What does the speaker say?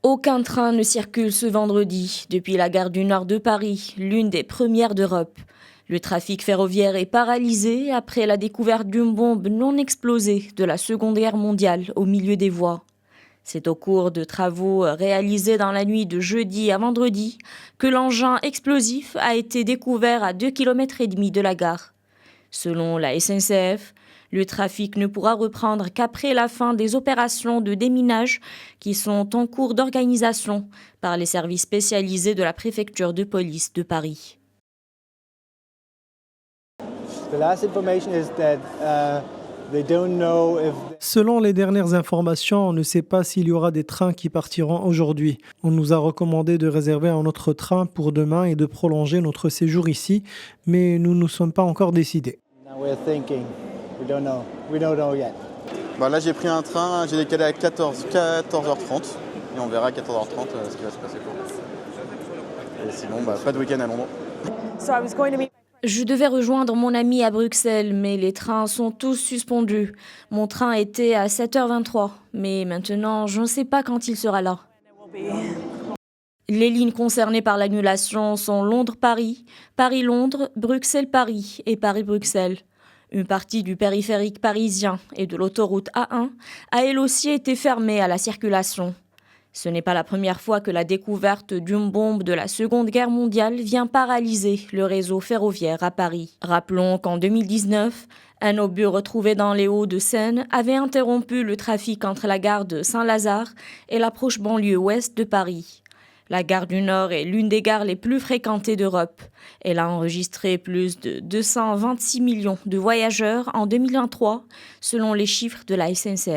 Aucun train ne circule ce vendredi depuis la gare du Nord de Paris, l'une des premières d'Europe. Le trafic ferroviaire est paralysé après la découverte d'une bombe non explosée de la Seconde Guerre mondiale au milieu des voies. C'est au cours de travaux réalisés dans la nuit de jeudi à vendredi que l'engin explosif a été découvert à 2,5 km de la gare. Selon la SNCF, le trafic ne pourra reprendre qu'après la fin des opérations de déminage qui sont en cours d'organisation par les services spécialisés de la préfecture de police de Paris. Selon les dernières informations, on ne sait pas s'il y aura des trains qui partiront aujourd'hui. On nous a recommandé de réserver un autre train pour demain et de prolonger notre séjour ici, mais nous ne sommes pas encore décidés. Là, j'ai pris un train, j'ai décalé à 14h30 et on verra à 14h30 ce qui va se passer. Et sinon, pas de week-end à Londres. Je devais rejoindre mon ami à Bruxelles, mais les trains sont tous suspendus. Mon train était à 7h23, mais maintenant, je ne sais pas quand il sera là. Les lignes concernées par l'annulation sont Londres-Paris, Paris-Londres, Bruxelles-Paris et Paris-Bruxelles. Une partie du périphérique parisien et de l'autoroute A1 a elle aussi été fermée à la circulation. Ce n'est pas la première fois que la découverte d'une bombe de la Seconde Guerre mondiale vient paralyser le réseau ferroviaire à Paris. Rappelons qu'en 2019, un obus retrouvé dans les Hauts-de-Seine avait interrompu le trafic entre la gare de Saint-Lazare et l'approche banlieue ouest de Paris. La gare du Nord est l'une des gares les plus fréquentées d'Europe. Elle a enregistré plus de 226 millions de voyageurs en 2023, selon les chiffres de la SNCF.